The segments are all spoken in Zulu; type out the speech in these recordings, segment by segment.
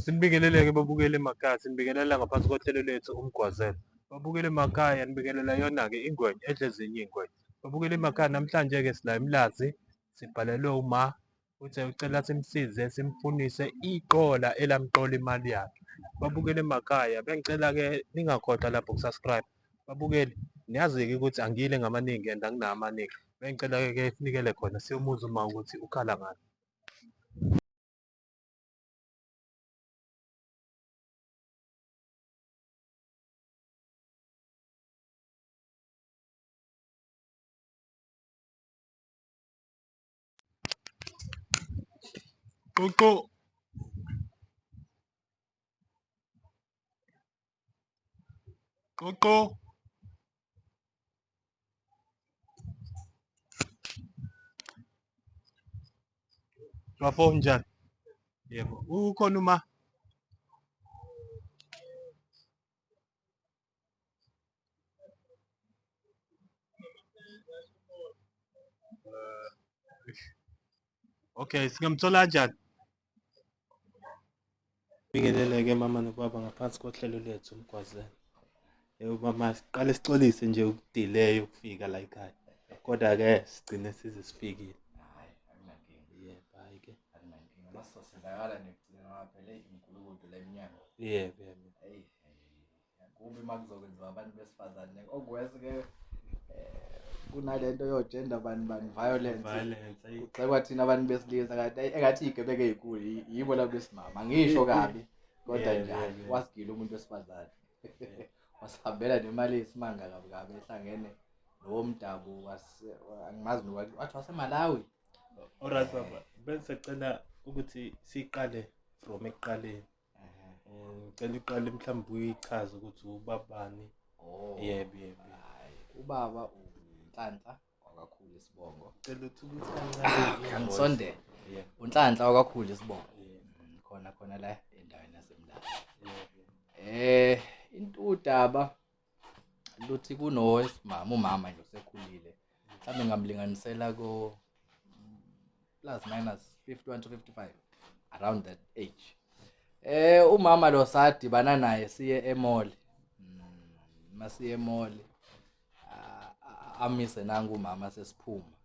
Sinibingelele-ke babukeli emakhaya, sinibingelela ngaphansi kohlelo lethu umgwazelo. Babukeli emakhaya nibingelela yona-ke ingwenya edla ezinye iy'ngwenya. Babukeli emakhaya namhlanje-ke sila imlazi, sibhalelwe uma uthi ucela simsize simfunise iqola elamqola imali yakhe. Babukeli emakhaya bengicela-ke ningakhohlwa lapho uku-subscribe. Babukeli niyazi-ke ukuthi angile ngamaningi and anginawo amaningi. Bengicela-ke sinikele khona siyomuzwa uma ukuthi ukhala ngani. Qoqo. Qoqo. Bafo njani? Yebo. Ukhona uma okay, singamthola kanjani? Bingelele-ke mama nobaba ngaphansi kohlelo lethu umgwazelo. Yebo mama, siqale sixolise nje ukudileya ukufika la ekhaya. Kodwa-ke sigcine sifikile. Hayi, akunankinga. Yebo, hhayi-ke. Akunankinga. Masizosizakala nekugcina ngapha le inkulukudu la emnyango. Yebo, yebo. Eyi, kubi uma kuzokwenziwa abantu besifazane. Okwenza-ke kunalento yo-gender violence. Kugxekwa thina abantu besilisa engathi iy'gebeka ey'nkulu yibo labo besimama. Angisho kabi, kodwa njani wasigila umuntu wesifazane. Wasihambela nemali eyisimanga kabi kabi ehlangene nowomdabu angimazi wathi waseMalawi. Alright baba, bengisacela ukuthi siqale from ekuqaleni. Ngicela uqale mhlawumbe uyichaze ukuthi ubabani. Yebo, yebo. Hayi, ubaba uNhlanhla wakakhulu isibongo. Ngicela ukuthi Angisondele. uNhlanhla wakakhulu isibongo. Khona la endaweni yaseMlazi. Udaba luthi kunowesimama, umama nje osekhulile. Mhlawumbe ngamlinganisela plus minus 51 to 55 around that age. Umama lo sadibana naye siye emall. Masiye emall amise nangu umama sesiphuma.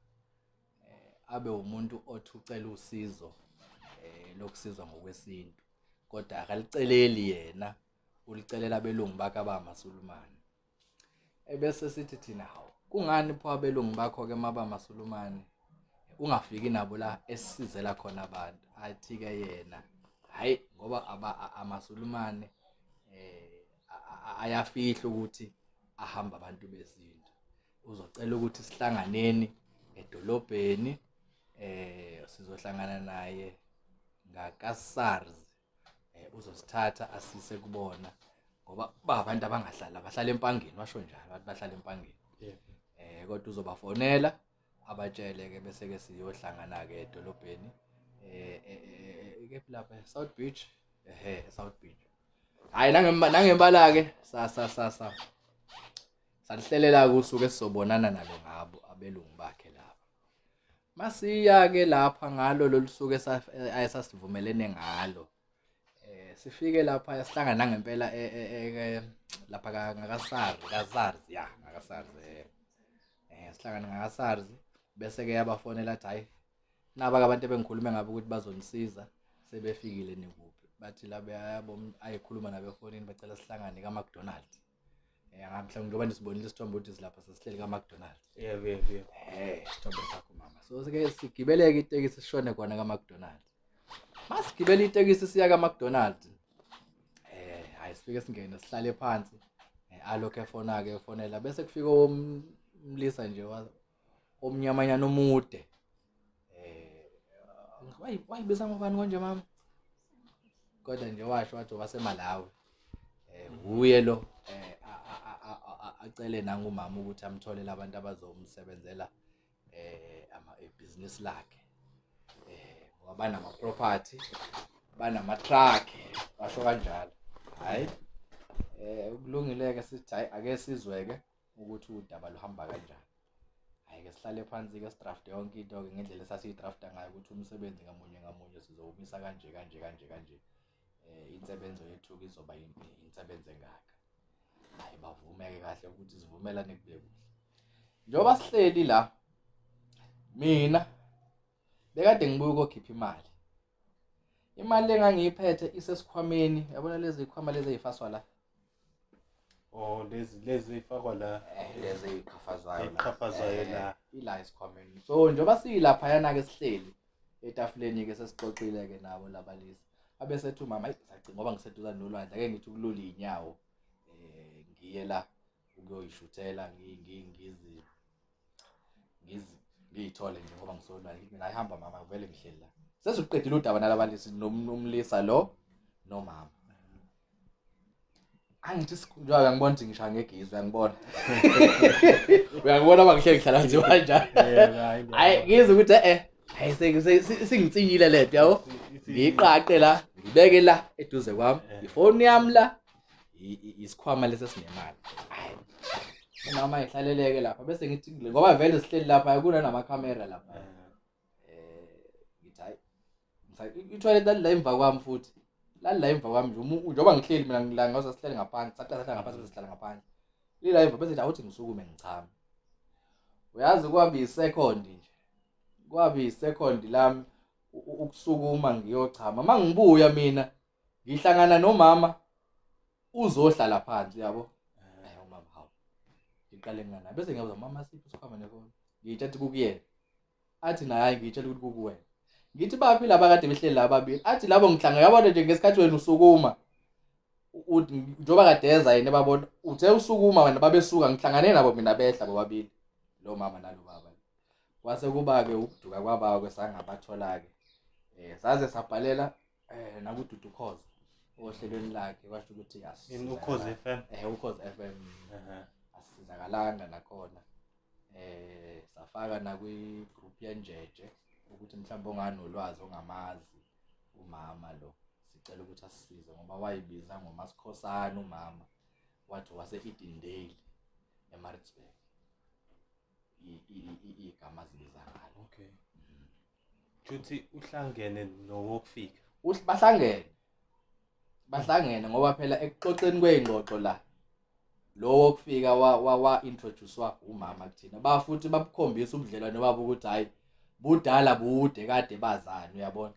Abe umuntu othi ucela usizo lokusizwa ngokwesintu. Kodwa akaliceleli yena, ulicelela abelungu bakhe abamaSulumane. Ebese sithi thina, hawu, kungani pho abelungu bakho-ke mabamaSulumane ungafiki nabo la esisizela khona abantu? Athi-ke yena, hhayi, ngoba amaSulumane ayafihla ukuthi ahamba abantu besintu. Uzocela ukuthi sihlanganeni edolobheni, sizohlangana naye ngaka-SARS. Uzosithatha asise kubona ngoba abantu abangahlala bahlala empangeni, washo njalo abantu bahlala empangeni. Kodwa uzobafonela abatshele-ke bese-ke siyohlangana-ke edolobheni kephi lapha South Beach. South Beach. Hhayi, nangembala-ke salihlelela-ke usuku esizobonana nalo ngabo abelungu bakhe lapha. Masiya-ke lapha ngalo lolu suku ayesasivumelene ngalo. Sifike lapha sihlangana nangempela lapha ngaka-SARS, ya ngaka-SARS. Sihlangana ngaka-SARS bese-ke yabafonela athi, hhayi, naba-ke abantu ebengikhulume ngabo ukuthi bazonisiza sebefikile nikuphi. Bathi la ayikhuluma nabo efonini bacela sihlangane ka-McDonald's. Mhlawumbe njengoba nisibonile isithombe ukuthi silapha sesihleli ka-McDonald's. Yebo, yebo, yebo. Isithombe sakho mama. So-ke sigibeleke itekisi sishone khona ka-McDonald's. Masigibela itekisi siya ka-McDonald's. Hayi, sifike singene sihlale phansi. Alokhu efona-ke efonela bese kufika umlisa nje omnyamanyana omude. Wayibiza ngobani konje mama? Kodwa nje washo wathi waseMalawi. Uye lo acele nangu umama ukuthi amtholele abantu abazomsebenzela ibhizinisi lakhe. Ngoba banama-property, banama-truck, basho kanjalo. Hhayi, ukulungile-ke sithi hhayi ake sizwe-ke ukuthi udaba luhamba kanjani. Hhayi-ke sihlale phansi-ke sidrafte yonke into-ke ngendlela esasiyidrafta ngayo ukuthi umsebenzi ngamunye ngamunye sizowumisa kanje kanje kanje kanje. insebenzo yethu izoba insebenzo engaka. Hayi bavumeke kahle ukuthi sivumelane kube kuhle. Njoba sihleli la mina bekade ngibuye ukukhipha imali. Imali engangiyiphethe isesikhwameni, yabona lezi ikhwama lezi ezifaswa la. Oh lezi ifakwa la Lezi eziqhafazwayo la. eqhafazwayo la. Ila isikhwameni. So njoba silapha yana ke sihleli etafuleni ke sesixoxile ke nabo labalisi. Abesethu mama ayisaci ngoba ngiseduzane nolwandle ake ngithi ukulula inyawo ngiye la ukuyoyishuthela ngiyithole nje ngoba ngisolwandle mina ayihamba mama vele ngihleli la. Sesiqedile udaba nalabalisi nomlisa lo nomama. Angithi njengoba ngibona ukuthi ngishaya ngegezi uyangibona. Uyangibona bangihleli ngihlala nje kanjani. Hayi ngizwe ukuthi hayi singicinyile lento yabo. Ngiqaqe la, ngibeke la eduze kwami. Ifoni yami la isikhwama lesi esinemali. Hayi. Mama ihlaleleke lapha bese ngithi ngoba vele sihleli lapha kunanama camera lapha. Ngithi hayi i-toilet la emva kwami futhi. La emva kwami nje njoba ngihleli mina ngila ngoba sihleli ngaphansi, saqala ngaphansi bese sihlala ngaphansi. Lila emva bese awuthi ngisukume ngichama. Uyazi kwabi isecond nje. Kwabi isecond lami ukusukuma ngiyochama. Mangibuya mina ngihlangana nomama uzohlala phansi yabo. Umama hawu. Ngiqale ngana bese ngiyabuza mama sipho sikhama nefoni. Ngiyithatha kukuyena. Athi naye hayi ngiyitshela ukuthi kukuwena. Ngithi baphi laba kade behleli la babili. Athi labo ngihlanga yabona nje ngesikhathi wena usukuma. Njoba kade eza yena babona uthe usukuma wena babesuka ngihlangane nabo mina behla bobabili. Lo mama nalo baba. Kwase kuba ke ukuduka kwaba kwesangabathola ke. Saze sabhalela nakuDudu Khoza ohlelweni lakhe kwasho ukuthi in Ukhozi FM. Ukhozi FM. Asizakalanga nakhona. Safaka na kwi group yanjeje ukuthi mhlawumbe onganolwazi ongamazi umama lo sicela ukuthi asisize ngoba wayibiza ngoMasikhosana umama wathi wase Edendale eMaritzburg. Igama zibiza ngalo. Okay. Futhi uhlangene nowokufika. Bahlangene ngoba phela ekuxoxeni kweingxoxo la lo wokufika wa introducewa umama kuthina. Bafuthi babukhombisa ubudlelwane babo ukuthi hayi budala bude kade bazana uyabona.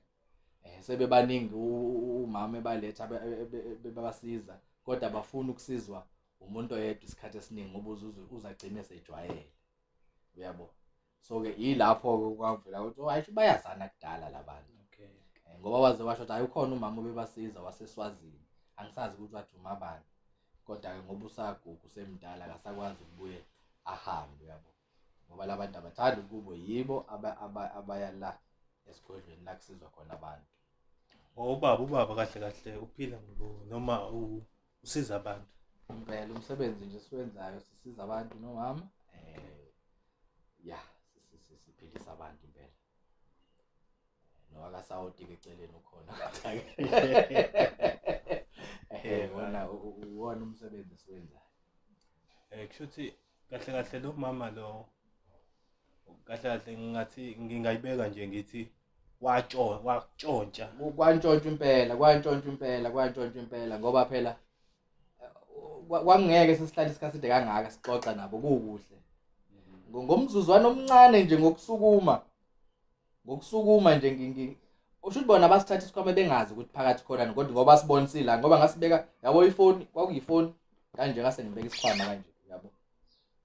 Sebebaningi umama ebaletha bebasiza kodwa bafuna ukusizwa umuntu oyedwa isikhathi esiningi ngoba uzagcina sejwayele. Uyabo. So ke yilapho kwavela ukuthi hayi bayazana kudala labantu. Okay. Ngoba waze washo ukuthi hayi ukhona umama obebasiza waseSwazini. Angisazi ukuthi wathi umabani. Kodwa ke ngoba usagugu semdala akasakwazi ukubuye ahambe uyabo. Ngoba labantu abathanda ukubo yibo abaya la esigodlweni la kusizwa khona abantu. Ubaba kahle uphila noma usiza abantu. Impela umsebenzi nje siwenzayo sisiza abantu nomama. Siphilisa abantu impela. Noka Sawoti ke eceleni ukhona. Wona umsebenzi siwenzayo. Kushuthi kahle lo mama lo kahle ngathi ngingayibeka nje ngithi watshontsha. Kwantshontsha impela ngoba phela kwangeke sesihlala isikhathi eside kangaka sixoxa nabo kukuhle. Ngomzuzwana omncane nje ngokusukuma nje usho bona basithatha isikhwama bengazi ukuthi phakathi khona kodwa ngoba sibonisila ngoba ngasibeka yabo ifoni kwakuyifoni kanje ngase ngibeka isikhwama kanje yabo.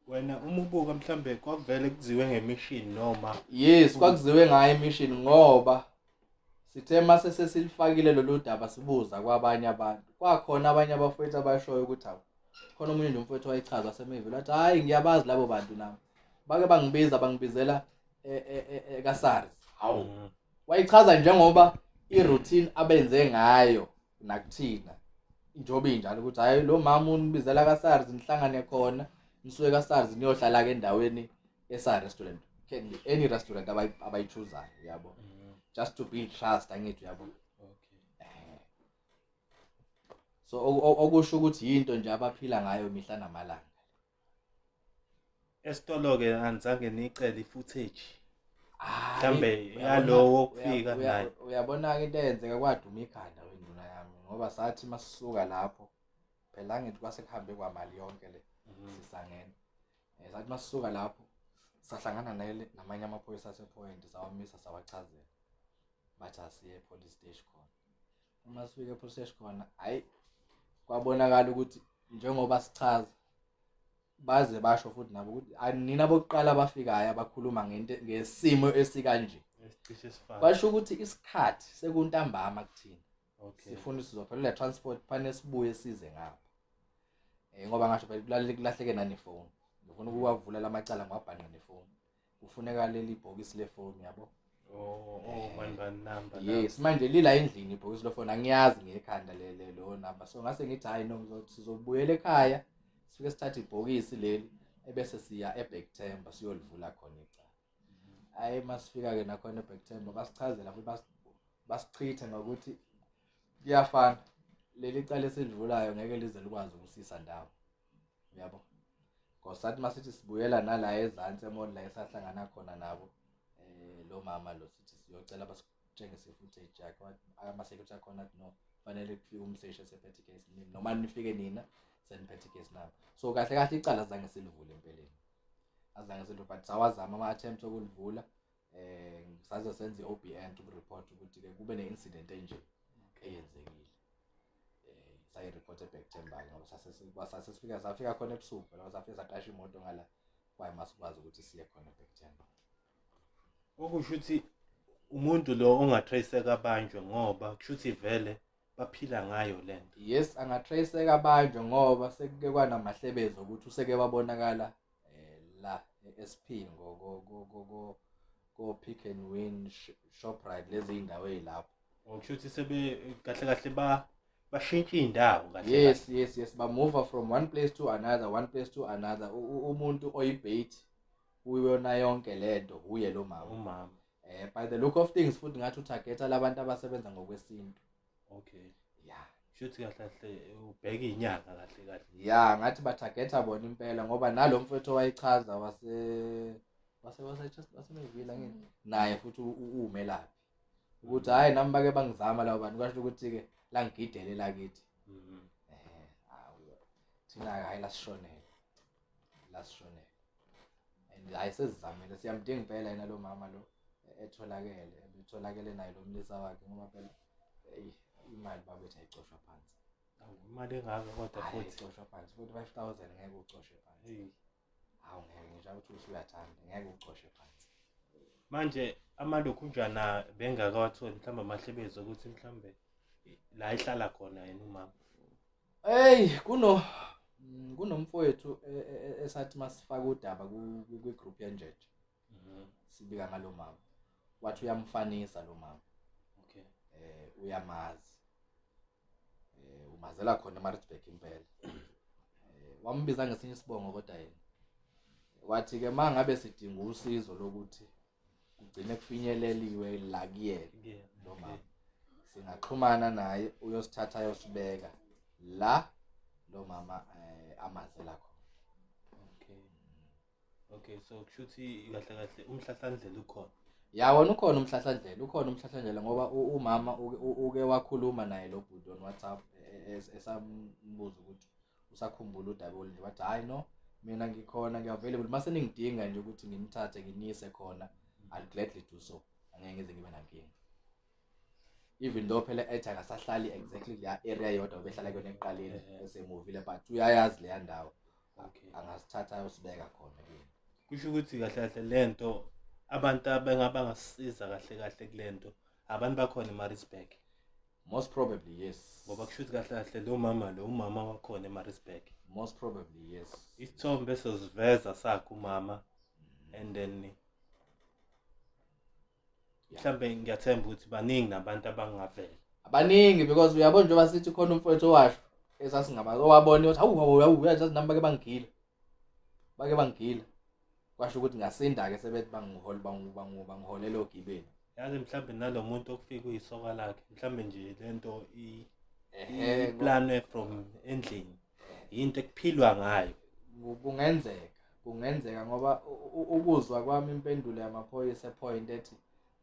Wena uma ubuka mhlambe kwavele kuziwe ngemission noma? Yes kwakuziwe ngayo emission ngoba sithe mase sesilifakile lolu daba sibuza kwabanye abantu. Kwakhona abanye abafowethu abashoyo ukuthi hawu khona umunye nje umfowethu wayichaza wasemevelo athi hayi ngiyabazi labo bantu nami. Bake bangibizela kaSARS. Hawu. Wayichaza njengoba iroutine abenze ngayo nakuthina. Njobe injalo ukuthi hayi lo mama unibizela kaSARS nihlangane khona nisuke kaSARS niyohlala ke endaweni esa restaurant. Any restaurant abayichuzayo yabo. Just to build trust angithi yabo. Okay. So okusho ukuthi into nje abaphila ngayo mihla namalanga. Esitolo ke anzange nicele footage. Mhlambe yalowo okufika naye. Uyabona ke into eyenzeka kwaduma ikhanda wenduna yami ngoba sathi masisuka lapho phela ngithi kwase kuhambe kwamali yonke le sisangena. Sathi masisuka lapho sahlangana namanye amaphoyisa asePoint sawamisa sawachazela. Bathi asiye police station khona. Uma sifike police station khona, hayi kwabonakala ukuthi njengoba sichaza baze basho futhi nabo ukuthi anina bokuqala abafikayo abakhuluma ngesimo esikanje. Isicishe sifana. Basho ukuthi isikhathi sekuntambama kuthina. Okay. Sifuna sizophelela transport phane sibuye size ngapha. Ngoba ngasho phela kulahleke nanefoni. Ngifuna ukuwavula lamacala ngwabhanqa nefoni. Kufuneka leli ibhokisi lefoni yabo. Bani number. Yes, manje lila endlini ibhokisi lefoni angiyazi ngekhanda lo number. So ngase ngithi hayi no sizobuyela ekhaya. Sifike sithatha ibhokisi leli ebese siya eBacktember siyolivula khona icala. Hayi masifika ke nakhona eBacktember basichazela futhi basichitha ngokuthi kuyafana leli cala esilivulayo ngeke lize likwazi ukusisa ndawo. Uyabo? Ngosathi masithi sibuyela nala ezantsi emall la esahlangana khona nabo lo mama lo sithi siyocela basitshengise footage yakhe ama-security akhona athi no fanele kufike umseshi esephethe case nini noma nifike nina seniphethe case nabo. So kahle kahle icala azange silivule empeleni. Azange silivule but sawazama ama-attempt okulivula saze senze i-OBN ukureport ukuthi ke kube ne-incident enje eyenzekile. Sayireport eBacktember ngoba safika khona ebusuku ngoba safika saqasha imoto ngala kwaye masikwazi ukuthi siye khona eBacktember. Okusho ukuthi umuntu lo ongatraceka abanjwe ngoba kusho ukuthi vele baphila ngayo lento. Yes, angatraceka abanjwe ngoba sekuke kwanamahlebezo ukuthi useke wabonakala la eSP go Pick n Win Shoprite lezi indawo ezilapho. Okusho ukuthi sebe kahle kahle bashintsha indawo kahle. Yes, ba move from one place to another. Umuntu oyibait uyona yonke lento uye lo mama. By the look of things futhi ngathi utargeta labantu abasebenza ngokwesintu. Okay. Yeah. Shuthi kahle kahle ubheka inyanga kahle kahle. Yeah, ngathi batargeta bona impela ngoba nalo mfethu wayichaza wasemevila ngini. Naye futhi umelaphi. Ukuthi hayi nami bake bangizama labo bantu kwasho ukuthi ke la ngigidele la kithi. Thina hayi lasishonela. And hayi sesizamile siyamdinga impela yena lo mama lo etholakele naye lo mlisa wakhe ngoba phela imali babethu ayicoshwa phansi. Imali engaka kodwa futhi icoshwa phansi 45,000 ngeke ucoshe phansi. Ngeke ngisho ukuthi uyathanda ngeke ucoshe phansi. Manje amalokhunjana bengakawatholi mhlamba amahlebezo ukuthi mhlambe la ihlala khona yena umama. Kunomfowethu esathi masifaka udaba kwi-group yenjeje. Sibika ngalo mama. Wathi uyamfanisa lo mama. Okay. Uyamazi. Umazela khona eMaritzburg impela. Wambiza ngesinye isibongo kodwa yena. Wathi ke mangabe sidinga usizo lokuthi kugcine kufinyeleliwe la kuyena lo mama. Singaxhumana naye uyosithatha ayosibeka la lo mama amazela khona. Okay, so kushuthi kahle kahle umhlahlandlela ukhona. Ya wona ukhona umhlahlandlela ngoba umama uke wakhuluma naye lo bhuti on WhatsApp esambuza ukuthi usakhumbula udaba olunje wathi hayi no mina ngikhona ngiavailable mase ningidinga nje ukuthi ngimthathe nginise khona I'll gladly do so. Angeke ngize ngibe nankinga. Even though phela ethi akasahlali exactly la area yodwa behlala kuyona eqaleni esemovile but uyayazi le ndawo. Okay. Angasithatha ayosibeka khona yini. Kusho ukuthi kahle kahle lento abantu abangasiza kahle kahle kulento abantu bakhona eMaritzburg. Most probably yes. Ngoba kusho ukuthi kahle kahle lo umama wakhona eMaritzburg. Most probably yes. Isithombe sesiveza sakhe umama and then mhlambe ngiyathemba ukuthi baningi nabantu abangavela. Abaningi because uyabona nje basithi khona umfowethu owasho esasingabazi owabona ukuthi hawu uyazazi nami bake bangigila. Kwasho ukuthi ngasinda ke sebethi bangiholela ogibeni. Yazi mhlambe nalomuntu okufika uyisoka lakhe mhlambe nje lento iplanwe from endlini into ekuphilwa ngayo. Kungenzeka ngoba ukuzwa kwami impendulo yamaphoyisa ePoint ethi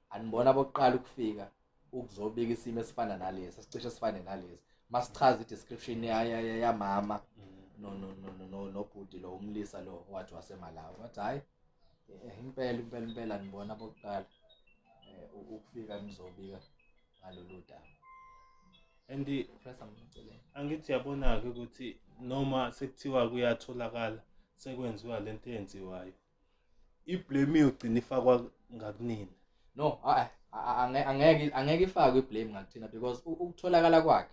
anibona bokuqala ukufika ukuzobika isimo esifana nalesi sicishe sifane nalesi masichaza i-description yamama nobhuti lo umlisa lo wathi waseMalawi wathi hayi impela nibona bokuqala ukufika nizobika ngalolu daba and pressa ngicela angithi yabona-ke ukuthi noma sekuthiwa kuyatholakala sekwenziwa lento eyenziwayo iblame iyogcina ifakwa ngakunini. no angeke ifakwe iblame ngakuthina because ukutholakala kwakhe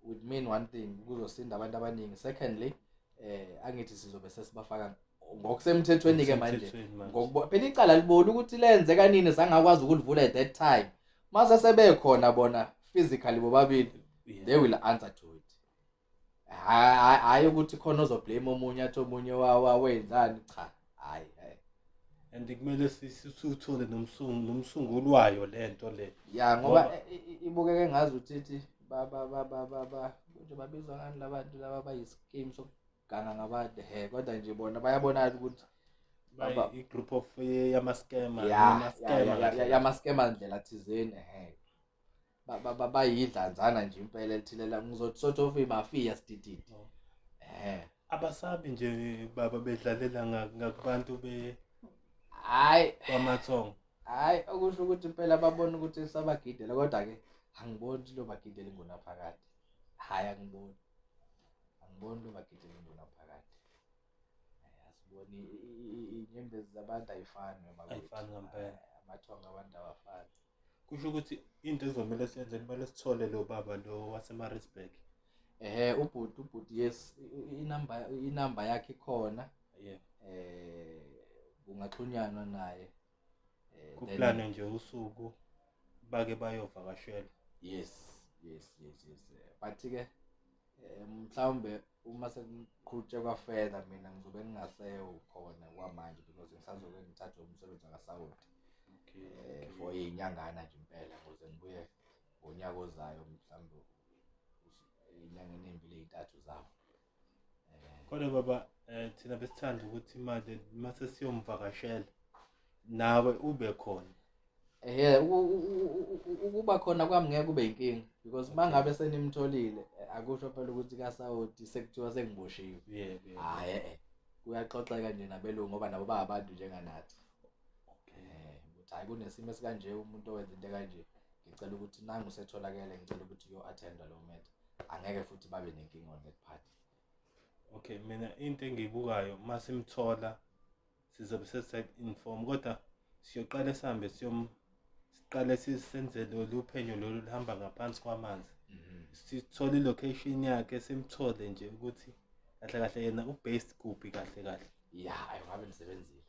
would mean one thing kuzosinda abantu abaningi. Secondly angithi sizobe sesibafaka ngokusemthethweni ke manje ngokuba phela icala libona ukuthi lenze kanini sangakwazi ukulivula at that time mase sebekhona bona physically bobabili they will answer to it. Hayi ukuthi khona ozoblame omunye athi omunye wawenzani cha hayi and kumele sisuthole nomsungulwayo lento le ya ngoba ibukeke ngazi ukuthi nje babizwa ngani labantu laba bayischeme sokuganga ngabantu kodwa nje bona bayabonala ukuthi i-group of yama-scammer yama-scammer ndlela thizeni bayidlanzana nje impela elithilela ngizothi sort of imafia sidididi abasabi nje baba bedlalela ngakubantu hayi kwamathongo hayi okusho ukuthi impela babona ukuthi sabagidela kodwa ke angiboni ukuthi lo bagidela ingunaphakade hayi angiboni lo bagidela ingunaphakade asiboni inyembezi zabantu ayifani ngempela amathongo abantu abafani. kusho ukuthi into ezomele senze kumele sithole lo baba lo waseMaritzburg ubhuti yes inamba yakhe ikhona kungaxhunyanwa naye kuplane nje usuku bake bayovakashela. Yes but ke mhlawumbe uma sekuqhutshwa kwafedha mina ngizobe ngingaseyo khona kwamanje because ngisazobe ngithatha umsebenzi akaSaudi for inyangana nje impela ukuze ngibuye ngonyaka ozayo mhlawumbe inyangeni embili ey'ntathu zawo. Kodwa baba thina besithanda ukuthi imali mase siyomvakashela nawe ube khona. Ukuba khona kwami ngeke kube inkinga because mangabe senimtholile akusho phela ukuthi kaSaudi sekuthiwa sengiboshiwe. Hayi kuyaxoxeka nje nabelungu ngoba nabo bayabantu njenganathi. Ukuthi hayi kunesimo esikanje umuntu owenza into kanje ngicela ukuthi nangu usetholakele ngicela ukuthi uyo-attenda lo matter angeke futhi babe nenkinga on that part. Okay mina into engiyibukayo masimthola sizobe sesi-inform kodwa siyoqala sihambe siqale sisenze luphenyo lolu lihamba ngaphansi kwamanzi sithole ilocation yakhe simthole nje ukuthi kahle kahle yena u-based kuphi kahle ayiwabe nisebenzile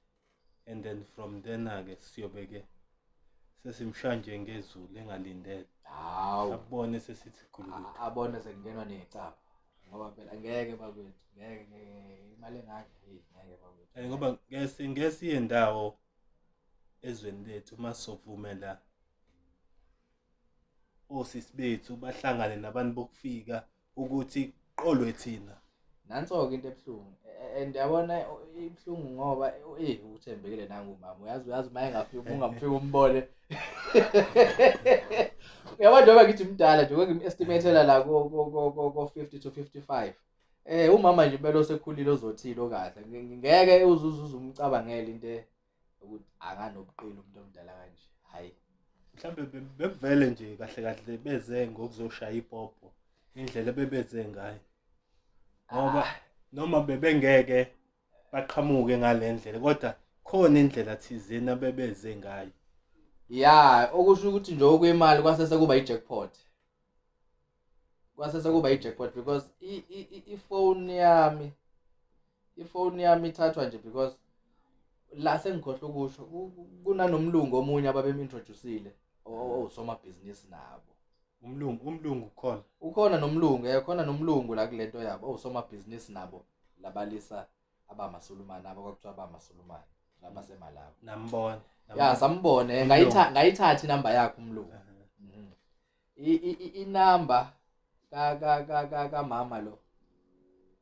and then from then ke siyobeke sesimsha nje ngezulu engalindele abone sesithi khulu abone sekungenwa necapha ngoba phela ngeke bakwethu ngeke imali engakhe ngeke bakwethu ngoba ngesiye indawo ezweni lethu masovumela osisi bethu bahlangane nabantu bokufika ukuthi qolwe thina nanso-ke into ebuhlungu and yabona ibuhlungu ngoba uthembekile nangumama uyazi uma engafika ungamfika umbone uyabona njengoba ngithi mdala nje ngimi-estimatela la ko-50 to 55 umama nje impela osekhulile ozothile okahle ngeke uzuze umcabangele into ukuthi akanobuqili umuntu omdala kanje hayi mhlambe bekuvele nje kahle beze ngokuzoshaya ipopo indlela bebeze ngayo ngoba noma bebengeke baqhamuke ngalendlela kodwa khona indlela thizeni abebeze ngayo okusho ukuthi nje okwemali kwasese kuba i-jackpot because ifoni yami ithathwa nje because la sengikhohlwe ukusho kunanomlungu omunye ababemi-introduceile osomabhizinisi nabo. Umlungu ukhona nomlungu la kulento yabo osomabhizinisi nabo labalisa abamasulumane abakuthiwa abamasulumane labaseMalawi. Nambona sambone ngayithatha inamba yakhe umlungu. Inamba kamama lo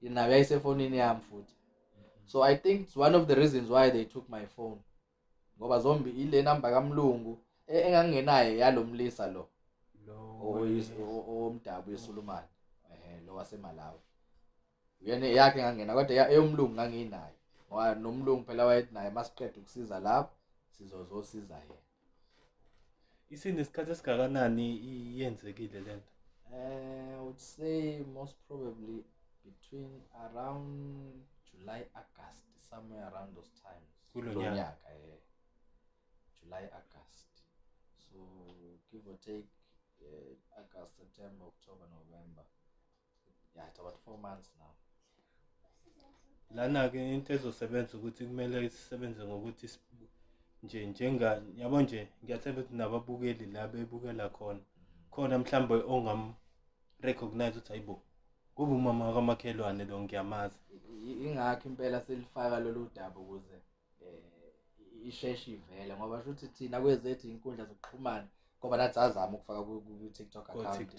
inayo yayisefonini yami futhi. So I think it's one of the reasons why they took my phone ngoba zombi ile number kamlungu engangenayo yalomlisa lo omdabu yeSulumane lo waseMalawi uyena yakhe ngangena kodwa eyomlungu nganginayo ngoba nomlungu phela wayethi naye masiqeda ukusiza lapho sizozosiza yena. Isinesikhathi esingakanani yenzekile lento? I would say most probably between around July, August, somewhere around those times. Kulo Kulo nyaka. nyaka, July, August. So give or take August, September, October, November. Yeah, it's about 4 months now. Lana-ke into ezosebenza ukuthi kumele sisebenze ngokuthi yabo nje ngiyathemba ukuthi nababukeli la bebukela khona mhlawumbe ongam-recognize ukuthi hayibo kube umama kamakhelwane lo ngiyamazi. Ingakho impela selifaka lolu daba ukuze isheshe ivele ngoba shuthi thina kwezethu inkundla zokuxhumana ngoba nathi sazama ukufaka ku-TikTok account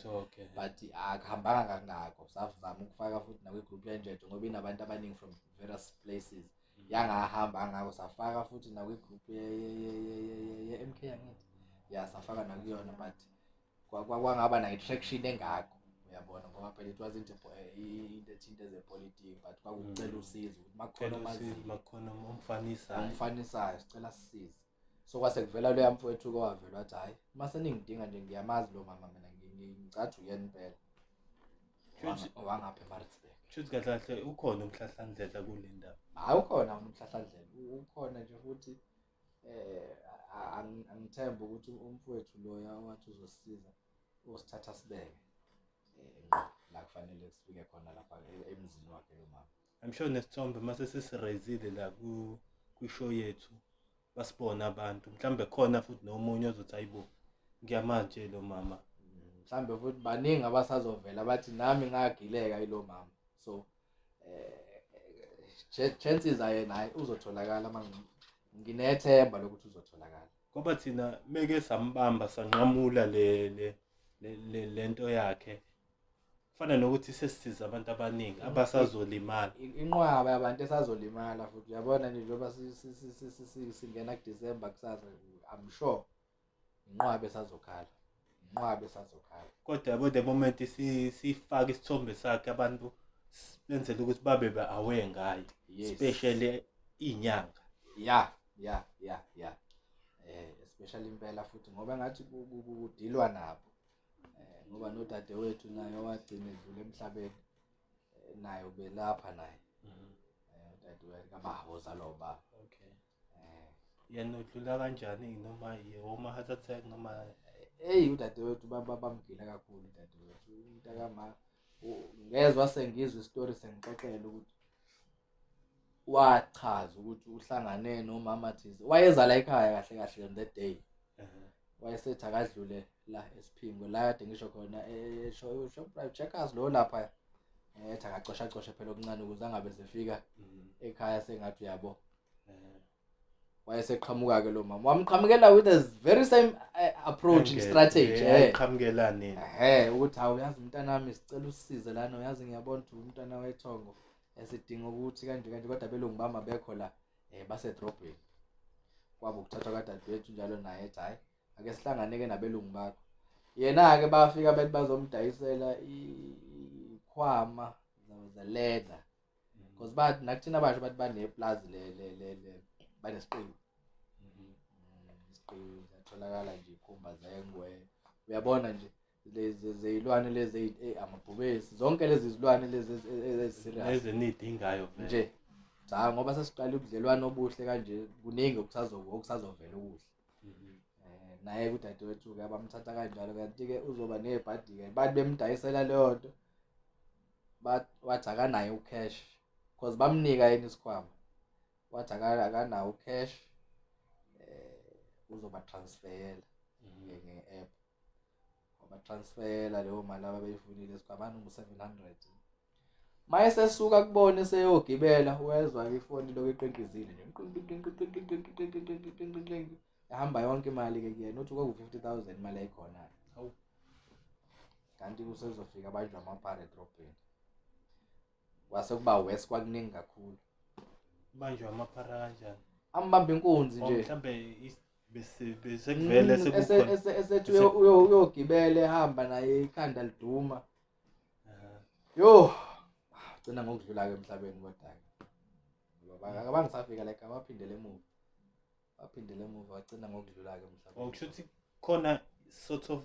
but akuhambanga kangako. Savama ukufaka futhi nakwi-group yenjetho ngoba inabantu abaningi from various places yangahamba ngako. Safaka futhi nakwi-group ye-MK yangithi safaka nakuyona but kwangaba na-attraction engako uyabona ngoba phela it wasn't into ethinta ezepolitiki but kwakucela usizo ukuthi makhona umfanisayo sicela sisize. So kwase kuvela lo yamfowethu kwavela wathi hayi mase ningidinga nje ngiyamazi lo mama mina ngicathi uyena impela wangapha eMaritzburg. Shuthi kahle kahle ukhona umhlahlandlela kule ndaba. Hayi ukhona umhlahlandlela ukhona nje futhi angithemba ukuthi umfowethu loya owathi uzosisiza usithatha sibeke la kufanele sifike khona lapha emzini wakhe lo mama. I'm sure nesithombe mase sisirayizile la kwishow yethu basibona abantu mhlambe khona futhi nomunye ozothi hayibo ngiyamanje lo mama. Mhlambe futhi baningi abasazovela bathi nami ngagileka yilo mama. So chances are naye uzotholakala nginethemba lokuthi uzotholakala ngoba thina meke sambamba sanqamula lento yakhe kufana nokuthi sesisiza abantu abaningi abasazolimala. Inqwaba yabantu esazolimala futhi uyabona nje njengoba singena kuDecember kusasa I'm sure inqwaba esazokhala. Kodwa yabo the moment sifaka isithombe sakhe abantu benzela ukuthi babe aware ngayo especially inyanga. Especially impela futhi ngoba ngathi kudilwa nabo ngoba nodadewethu naye owagcina edlule emhlabeni naye ubelapha naye udadewethu kabahoza lo baba. Yena udlula kanjani noma yoma heart attack noma udadewethu bamgila kakhulu udadewethu umntakama ngezwe sengizwe istory sengixoxela ukuthi wachaza ukuthi uhlangane nomama thize wayeza la ekhaya kahle kahle on that day. Wayesethi akadlule la eSiphingo la kade ngisho khona Shoprite Checkers lo lapha ethi akacosha phela okuncane ukuze angabe sefika ekhaya sengathi uyabo. Wayeseqhamuka ke lo mama wamqhamukela with the very same approach and strategy eqhamukelane ukuthi awuyazi umntanami sicela usisize lana uyazi ngiyabona ukuthi umntana wethongo esidinga ukuthi kanje kodwa belungu bama bekho la basedrobheni kwabo ukuthathwa kadadewethu njalo naye ethi hayi ake sihlanganeke nabelungu bakho. Yena ke bafika bethi bazomdayisela ikhwama the leather because bathi nakuthina abasho bathi baneplaza le banesiqiwi isiqiwi zatholakala nje ikhumba zengwe uyabona nje lezi zilwane lezi amabhubesi zonke lezi zilwane lezi eziserious ezenidingayo nje ngoba sesiqala ubudlelwano obuhle kanje kuningi okusazovela okuhle. Naye udadewethu ke abamthatha kanjalo kanti ke uzoba nebhadi ke bathi bemdayisela leyo nto wathi akanayo ucash because bamnika yena isikhwama wathi akanawo ucash uzoba transferela nge-app wabatransferela leyo mali ababeyifunile isikhwama ungu-700. Maye sesuka kubona seyogibela wezwa ifoni lokho iqenqizile nje yahamba yonke imali ke kuyena uthi kwaku-50,000 imali ayikhona kanti kusezofika abantu amapara edrobheni kwase kuba west kwakuningi kakhulu. Banjwe amapara kanjani? Ambamba inkunzi nje mhlambe bese kuvele sekukhona esethi uyogibele ehamba naye ikhanda liduma yo ugcina ngokudlula ke emhlabeni kodwa ke abangisafika like abaphindele emuva wagcina ngokudlula ke emhlabeni okusho ukuthi khona sort of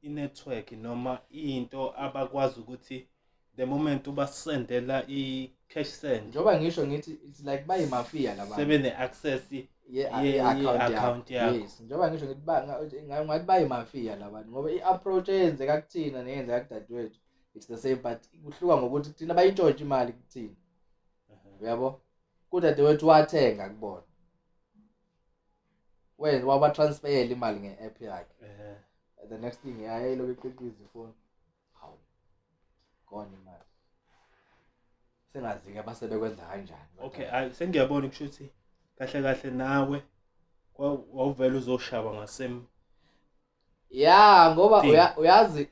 i-network noma into abakwazi ukuthi the moment ubasendela i-cash send njoba ngisho ngithi it's like bayimafia labantu sebene access ye-account yakho yes njoba ngisho ngithi ngathi bayimafia labantu ngoba i-approach eyenzeka kuthina neyenzeka kudadewethu it's the same but kuhluka ngokuthi kuthina bayintshontshe imali kuthina uyabo kudadewethu wathenga kubona wenza wabatransferela imali nge-app yakhe the next thing yayilo beqhiqiza ifoni hawu gone imali sengazi ke basebekwenza kanjani okay sengiyabona ukusho ukuthi kahle nawe wawuvela uzoshaba ngasem ya ngoba uyazi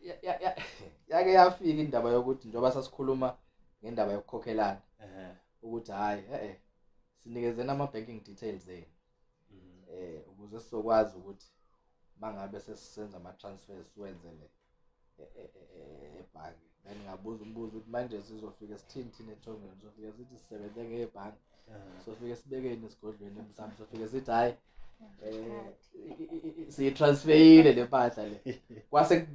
yake yafika indaba yokuthi njoba sasikhuluma ngendaba yokukhokhelana ukuthi hayi sinikezena ama banking details zenu ukuze sizokwazi ukuthi mangabe sesisenza ama transfers wenzele ebhanki then ngabuza umbuzo ukuthi manje sizofika sithini ethongweni sofika sithi sisebenze ngebhanki sofika sibekeni esigodlweni emsamo sofika sithi hayi siyitransferile le mpahla le kwase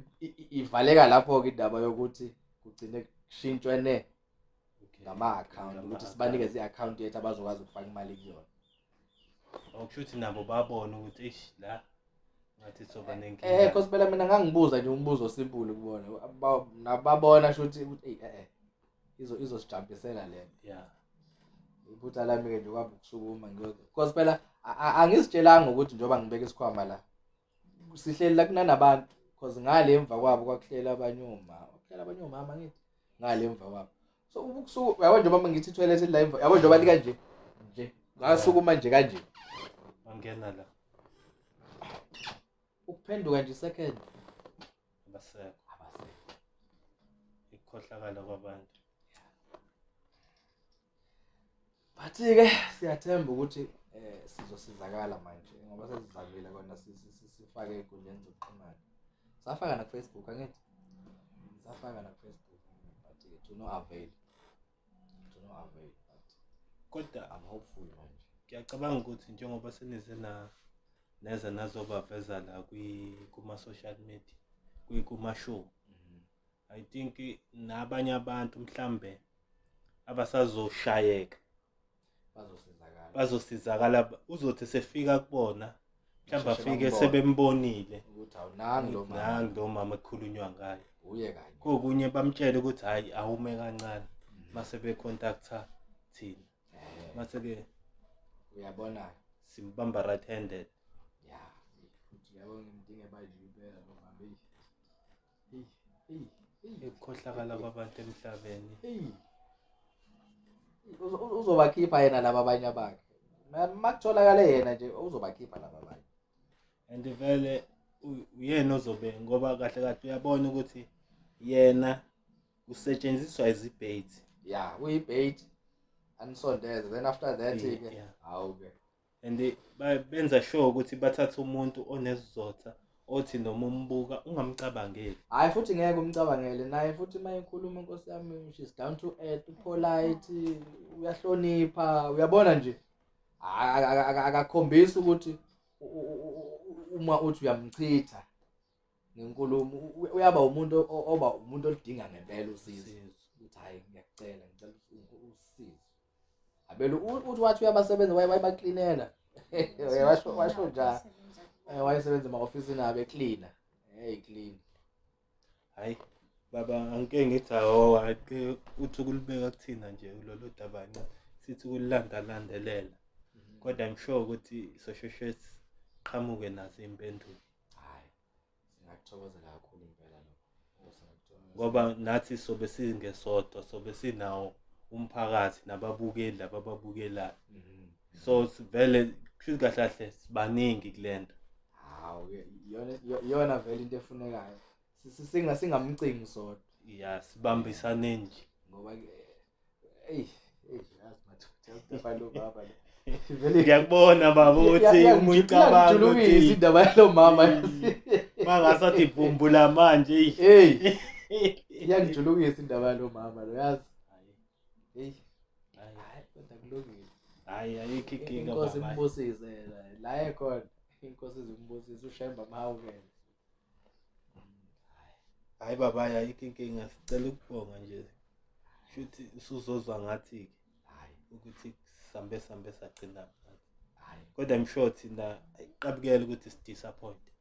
ivaleka lapho ke indaba yokuthi kugcine kushintshwe ngama account ukuthi sibanikeze i-account yethu abazokwazi ukufaka imali kuyona okusho ukuthi nabo babona ukuthi eish la ngathi soba nenkinga because phela mina ngangibuza nje umbuzo simple kubona nababona shothi ukuthi izosijampisela le yeah iphutha lami ke nje kwaba ukusukuma because phela angisitshelanga ukuthi njoba ngibeka isikhwama la sihleli la kunanabantu because ngale emva kwabo kwakuhlela abanye omama ngithi ngale emva kwabo so ukusuka yabo njoba ngithi toilet la emva yabo njoba lika nje ngasukuma nje kanje angena la ukuphenduka nje second abasekho ikhohlakala kwabantu but ke siyathemba ukuthi sizosizakala manje ngoba sesizakile kona sifake inkundleni zokuxhumana safaka na Facebook angithi safaka na Facebook but to no avail but kodwa I'm hopeful manje ngiyacabanga ukuthi njengoba senize neza nazobaveza la kuma social media kuma show I think nabanye abantu mhlambe abasazoshayeka bazosizakala uzothi sefika kubona mhlawumbe afike sebembonile ukuthi awunangi lo mama ekhulunywa ngayo uye kanye kokunye bamtshela ukuthi hayi awume kancane mase be contacta thina mase ke uyabona simbamba right handed yeah futhi yabona ngidinga bayibhela lo mama ekhohlakala kwabantu emhlabeni uzobakhipha yena laba abanye abakhe makutholakala yena nje uzobakhipha laba abanye and vele uyena ozobe ngoba kahle uyabona ukuthi yena usetshenziswa izibait yeah uyibait anisondeze then after that ke hawu ke and benza sure ukuthi bathatha umuntu onesizotha othi noma umbuka ungamcabangeli hayi futhi ngeke umcabangele naye futhi mayikhuluma inkosi yami she's down to earth polite uyahlonipha uyabona nje akakhombisa ukuthi uma uthi uyamchitha ngenkulumo uyaba umuntu oba umuntu odinga ngempela usizo uthi hayi ngiyacela usizo abelo uthi wathi uyabasebenza wayebaklinela washo njalo wayesebenza ema-ofisini abe cleaner clean hayi baba angike ngithi hawo uthi kulibeka kuthina nje kulolu dabane sithi kulandelela kodwa I'm sure ukuthi soshoshe qhamuke nazo impendulo hayi ngiyakuthokozela kakhulu impela lokho ngoba nathi sobe singesodwa sobe sinawo umphakathi nababukeli labababukelayo so vele kusho kahle sibaningi kulento hawu iyona vele into efunekayo singamcingi sodwa yeah sibambisane nje ngoba yazi mathutha balo baba Ngiyakubona baba ukuthi umuntu ucabanga iyangijulukisa ukuthi indaba yalo mama. mangasathi ivumbula manje Hey, iyangijulukisa indaba yalo mama lo yazi. Hey, hayi kodwa kulungile. hayi ayikho inkinga Inkosi baba. imbusise la ekhona. Inkosi izimbusise uShemba Mahawukela. Hayi baba ayikho inkinga sicela ukubonga nje. Futhi usuzozwa ngathi hayi ukuthi sambe sagcina. Hayi kodwa I'm sure thina ayiqabukela ukuthi si disappoint.